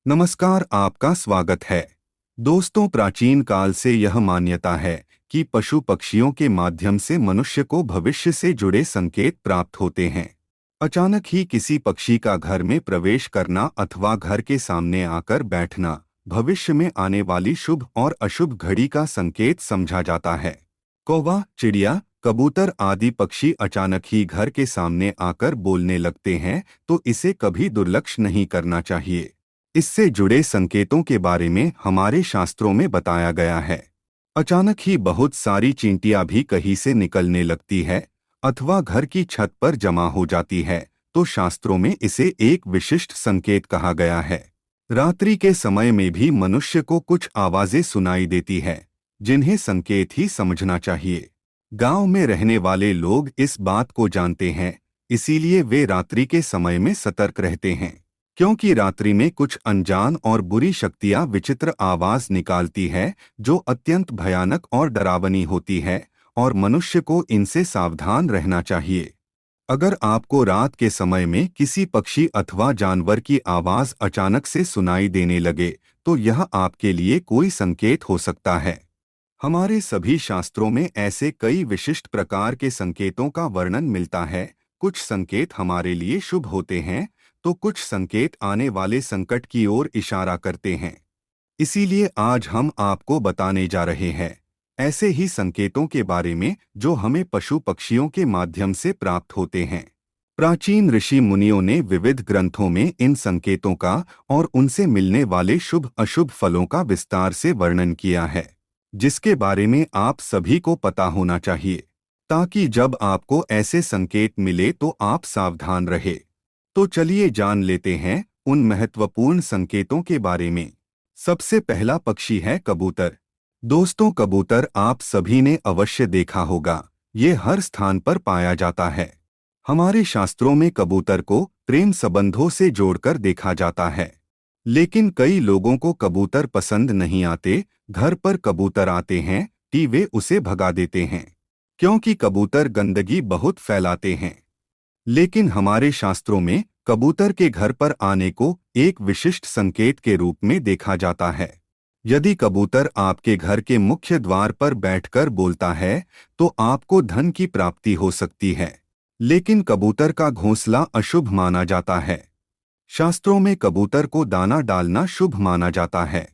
नमस्कार, आपका स्वागत है। दोस्तों, प्राचीन काल से यह मान्यता है कि पशु पक्षियों के माध्यम से मनुष्य को भविष्य से जुड़े संकेत प्राप्त होते हैं। अचानक ही किसी पक्षी का घर में प्रवेश करना अथवा घर के सामने आकर बैठना भविष्य में आने वाली शुभ और अशुभ घड़ी का संकेत समझा जाता है। कौवा, चिड़िया, कबूतर आदि पक्षी अचानक ही घर के सामने आकर बोलने लगते हैं तो इसे कभी दुर्लक्ष्य नहीं करना चाहिए। इससे जुड़े संकेतों के बारे में हमारे शास्त्रों में बताया गया है। अचानक ही बहुत सारी चींटियां भी कहीं से निकलने लगती है अथवा घर की छत पर जमा हो जाती है तो शास्त्रों में इसे एक विशिष्ट संकेत कहा गया है। रात्रि के समय में भी मनुष्य को कुछ आवाजें सुनाई देती है जिन्हें संकेत ही समझना चाहिए। गांव में रहने वाले लोग इस बात को जानते हैं, इसीलिए वे रात्रि के समय में सतर्क रहते हैं, क्योंकि रात्रि में कुछ अनजान और बुरी शक्तियां विचित्र आवाज निकालती है जो अत्यंत भयानक और डरावनी होती है और मनुष्य को इनसे सावधान रहना चाहिए। अगर आपको रात के समय में किसी पक्षी अथवा जानवर की आवाज अचानक से सुनाई देने लगे तो यह आपके लिए कोई संकेत हो सकता है। हमारे सभी शास्त्रों में ऐसे कई विशिष्ट प्रकार के संकेतों का वर्णन मिलता है। कुछ संकेत हमारे लिए शुभ होते हैं तो कुछ संकेत आने वाले संकट की ओर इशारा करते हैं। इसीलिए आज हम आपको बताने जा रहे हैं ऐसे ही संकेतों के बारे में जो हमें पशु पक्षियों के माध्यम से प्राप्त होते हैं। प्राचीन ऋषि मुनियों ने विविध ग्रंथों में इन संकेतों का और उनसे मिलने वाले शुभ अशुभ फलों का विस्तार से वर्णन किया है, जिसके बारे में आप सभी को पता होना चाहिए, ताकि जब आपको ऐसे संकेत मिले तो आप सावधान रहे। तो चलिए जान लेते हैं उन महत्वपूर्ण संकेतों के बारे में। सबसे पहला पक्षी है कबूतर। दोस्तों, कबूतर आप सभी ने अवश्य देखा होगा, ये हर स्थान पर पाया जाता है। हमारे शास्त्रों में कबूतर को प्रेम संबंधों से जोड़कर देखा जाता है, लेकिन कई लोगों को कबूतर पसंद नहीं आते। घर पर कबूतर आते हैं कि वे उसे भगा देते हैं, क्योंकि कबूतर गंदगी बहुत फैलाते हैं। लेकिन हमारे शास्त्रों में कबूतर के घर पर आने को एक विशिष्ट संकेत के रूप में देखा जाता है। यदि कबूतर आपके घर के मुख्य द्वार पर बैठकर बोलता है तो आपको धन की प्राप्ति हो सकती है, लेकिन कबूतर का घोंसला अशुभ माना जाता है। शास्त्रों में कबूतर को दाना डालना शुभ माना जाता है,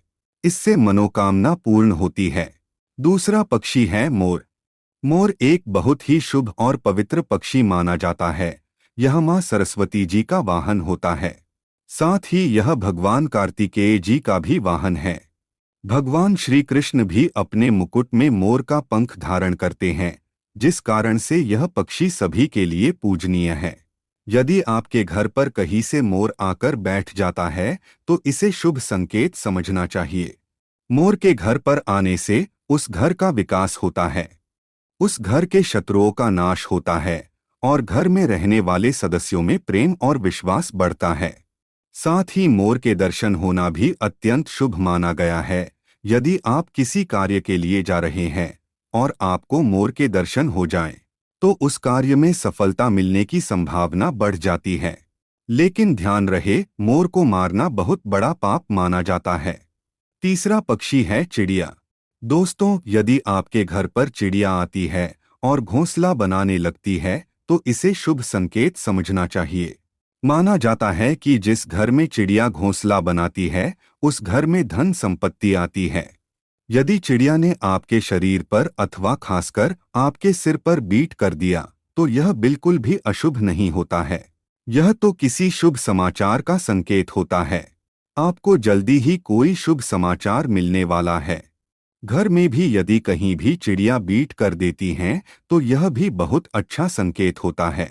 इससे मनोकामना पूर्ण होती है। दूसरा पक्षी है मोर। मोर एक बहुत ही शुभ और पवित्र पक्षी माना जाता है। यह मां सरस्वती जी का वाहन होता है, साथ ही यह भगवान कार्तिकेय जी का भी वाहन है। भगवान श्री कृष्ण भी अपने मुकुट में मोर का पंख धारण करते हैं, जिस कारण से यह पक्षी सभी के लिए पूजनीय है। यदि आपके घर पर कहीं से मोर आकर बैठ जाता है तो इसे शुभ संकेत समझना चाहिए। मोर के घर पर आने से उस घर का विकास होता है, उस घर के शत्रुओं का नाश होता है और घर में रहने वाले सदस्यों में प्रेम और विश्वास बढ़ता है। साथ ही मोर के दर्शन होना भी अत्यंत शुभ माना गया है। यदि आप किसी कार्य के लिए जा रहे हैं और आपको मोर के दर्शन हो जाएं, तो उस कार्य में सफलता मिलने की संभावना बढ़ जाती है। लेकिन ध्यान रहे, मोर को मारना बहुत बड़ा पाप माना जाता है। तीसरा पक्षी है चिड़िया। दोस्तों, यदि आपके घर पर चिड़िया आती है और घोंसला बनाने लगती है तो इसे शुभ संकेत समझना चाहिए। माना जाता है कि जिस घर में चिड़िया घोंसला बनाती है उस घर में धन संपत्ति आती है। यदि चिड़िया ने आपके शरीर पर अथवा खासकर आपके सिर पर बीट कर दिया तो यह बिल्कुल भी अशुभ नहीं होता है। यह तो किसी शुभ समाचार का संकेत होता है। आपको जल्दी ही कोई शुभ समाचार मिलने वाला है। घर में भी यदि कहीं भी चिड़िया बीट कर देती हैं तो यह भी बहुत अच्छा संकेत होता है।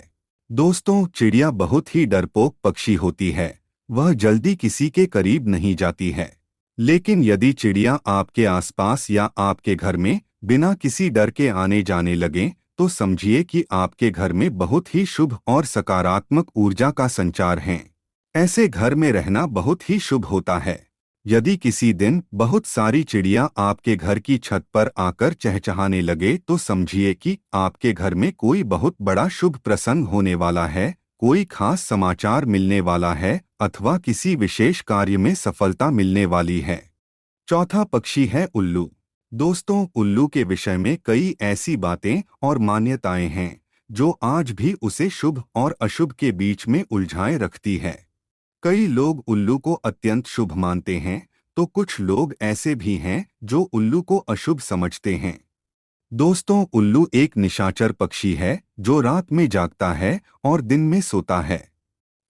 दोस्तों, चिड़िया बहुत ही डरपोक पक्षी होती है, वह जल्दी किसी के करीब नहीं जाती है। लेकिन यदि चिड़िया आपके आसपास या आपके घर में बिना किसी डर के आने जाने लगे तो समझिए कि आपके घर में बहुत ही शुभ और सकारात्मक ऊर्जा का संचार है। ऐसे घर में रहना बहुत ही शुभ होता है। यदि किसी दिन बहुत सारी चिड़िया आपके घर की छत पर आकर चहचहाने लगे तो समझिए कि आपके घर में कोई बहुत बड़ा शुभ प्रसंग होने वाला है, कोई खास समाचार मिलने वाला है अथवा किसी विशेष कार्य में सफलता मिलने वाली है। चौथा पक्षी है उल्लू। दोस्तों, उल्लू के विषय में कई ऐसी बातें और मान्यताएं हैं जो आज भी उसे शुभ और अशुभ के बीच में उलझाए रखती है। कई लोग उल्लू को अत्यंत शुभ मानते हैं, तो कुछ लोग ऐसे भी हैं जो उल्लू को अशुभ समझते हैं। दोस्तों, उल्लू एक निशाचर पक्षी है जो रात में जागता है और दिन में सोता है।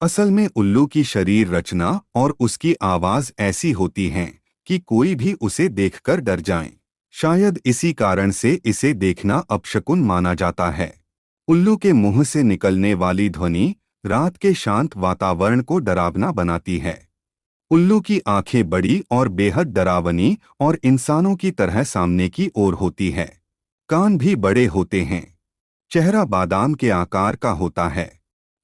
असल में उल्लू की शरीर रचना और उसकी आवाज ऐसी होती है कि कोई भी उसे देखकर डर जाए। शायद इसी कारण से इसे देखना अपशकुन माना जाता है। उल्लू के मुंह से निकलने वाली ध्वनि रात के शांत वातावरण को डरावना बनाती है। उल्लू की आंखें बड़ी और बेहद डरावनी और इंसानों की तरह सामने की ओर होती है। कान भी बड़े होते हैं। चेहरा बादाम के आकार का होता है।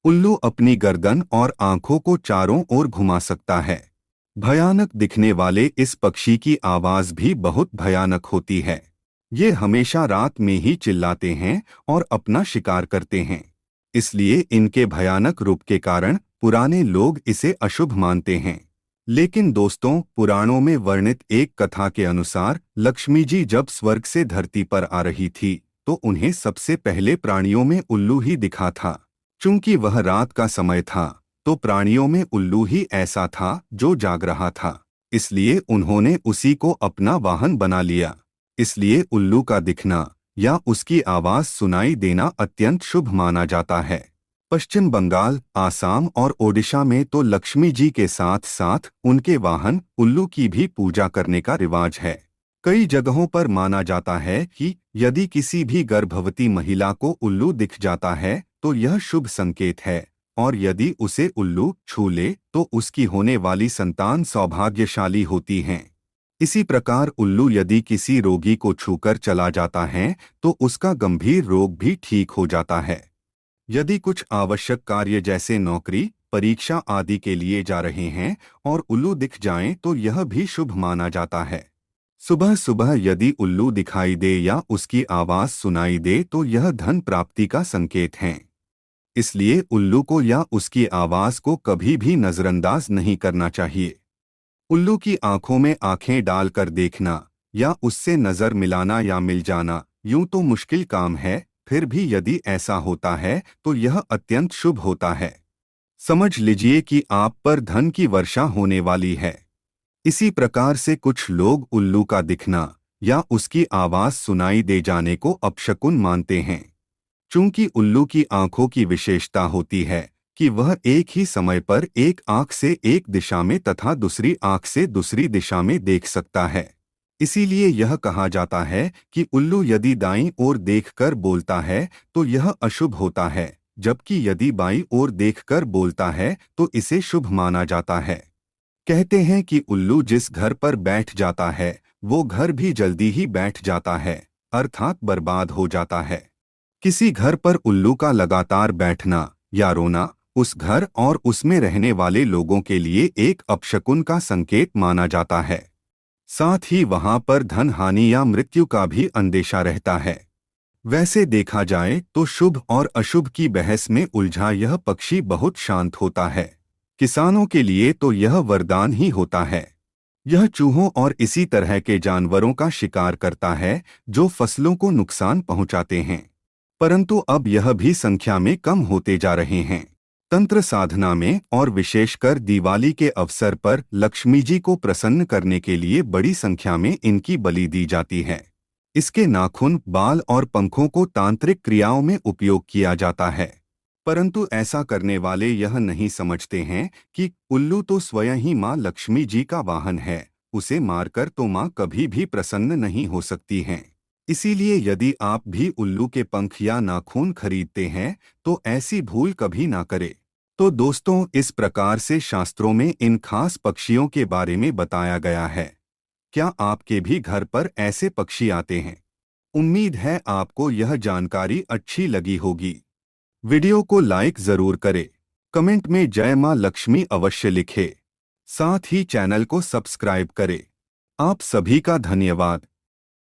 उल्लू अपनी गर्दन और आंखों को चारों ओर घुमा सकता है। भयानक दिखने वाले इस पक्षी की आवाज भी बहुत भयानक होती है। ये हमेशा रात में ही चिल्लाते हैं और अपना शिकार करते हैं। इसलिए इनके भयानक रूप के कारण पुराने लोग इसे अशुभ मानते हैं। लेकिन दोस्तों, पुराणों में वर्णित एक कथा के अनुसार लक्ष्मी जी जब स्वर्ग से धरती पर आ रही थी तो उन्हें सबसे पहले प्राणियों में उल्लू ही दिखा था। चूंकि वह रात का समय था तो प्राणियों में उल्लू ही ऐसा था जो जाग रहा था। इसलिए उन्होंने उसी को अपना वाहन बना लिया। इसलिए उल्लू का दिखना या उसकी आवाज सुनाई देना अत्यंत शुभ माना जाता है। पश्चिम बंगाल, आसाम और ओडिशा में तो लक्ष्मी जी के साथ साथ उनके वाहन उल्लू की भी पूजा करने का रिवाज है। कई जगहों पर माना जाता है कि यदि किसी भी गर्भवती महिला को उल्लू दिख जाता है तो यह शुभ संकेत है, और यदि उसे उल्लू छू ले तो उसकी होने वाली संतान सौभाग्यशाली होती है। इसी प्रकार उल्लू यदि किसी रोगी को छूकर चला जाता है तो उसका गंभीर रोग भी ठीक हो जाता है। यदि कुछ आवश्यक कार्य जैसे नौकरी, परीक्षा आदि के लिए जा रहे हैं और उल्लू दिख जाएं तो यह भी शुभ माना जाता है। सुबह सुबह यदि उल्लू दिखाई दे या उसकी आवाज सुनाई दे तो यह धन प्राप्ति का संकेत है। इसलिए उल्लू को या उसकी आवाज को कभी भी नजरअंदाज नहीं करना चाहिए। उल्लू की आंखों में आंखें डालकर देखना या उससे नजर मिलाना या मिल जाना यूं तो मुश्किल काम है, फिर भी यदि ऐसा होता है तो यह अत्यंत शुभ होता है। समझ लीजिए कि आप पर धन की वर्षा होने वाली है। इसी प्रकार से कुछ लोग उल्लू का दिखना या उसकी आवाज सुनाई दे जाने को अपशकुन मानते हैं। चूंकि उल्लू की आंखों की विशेषता होती है कि वह एक ही समय पर एक आंख से एक दिशा में तथा दूसरी आंख से दूसरी दिशा में देख सकता है। इसीलिए यह कहा जाता है कि उल्लू यदि दाईं ओर देखकर बोलता है तो यह अशुभ होता है, जबकि यदि बाईं ओर देखकर बोलता है तो इसे शुभ माना जाता है। कहते हैं कि उल्लू जिस घर पर बैठ जाता है वो घर भी जल्दी ही बैठ जाता है, अर्थात बर्बाद हो जाता है। किसी घर पर उल्लू का लगातार बैठना या रोना उस घर और उसमें रहने वाले लोगों के लिए एक अपशकुन का संकेत माना जाता है। साथ ही वहां पर धन हानि या मृत्यु का भी अंदेशा रहता है। वैसे देखा जाए तो शुभ और अशुभ की बहस में उलझा यह पक्षी बहुत शांत होता है। किसानों के लिए तो यह वरदान ही होता है। यह चूहों और इसी तरह के जानवरों का शिकार करता है जो फसलों को नुकसान पहुंचाते हैं। परंतु अब यह भी संख्या में कम होते जा रहे हैं। तंत्र साधना में और विशेषकर दिवाली के अवसर पर लक्ष्मी जी को प्रसन्न करने के लिए बड़ी संख्या में इनकी बलि दी जाती है। इसके नाखून, बाल और पंखों को तांत्रिक क्रियाओं में उपयोग किया जाता है। परंतु ऐसा करने वाले यह नहीं समझते हैं कि उल्लू तो स्वयं ही माँ लक्ष्मी जी का वाहन है, उसे मारकर तो माँ कभी भी प्रसन्न नहीं हो सकती हैं। इसीलिए यदि आप भी उल्लू के पंख या नाखून खरीदते हैं तो ऐसी भूल कभी ना करें। तो दोस्तों, इस प्रकार से शास्त्रों में इन खास पक्षियों के बारे में बताया गया है। क्या आपके भी घर पर ऐसे पक्षी आते हैं? उम्मीद है आपको यह जानकारी अच्छी लगी होगी। वीडियो को लाइक जरूर करें, कमेंट में जय मां लक्ष्मी अवश्य लिखें। साथ ही चैनल को सब्सक्राइब करें। आप सभी का धन्यवाद।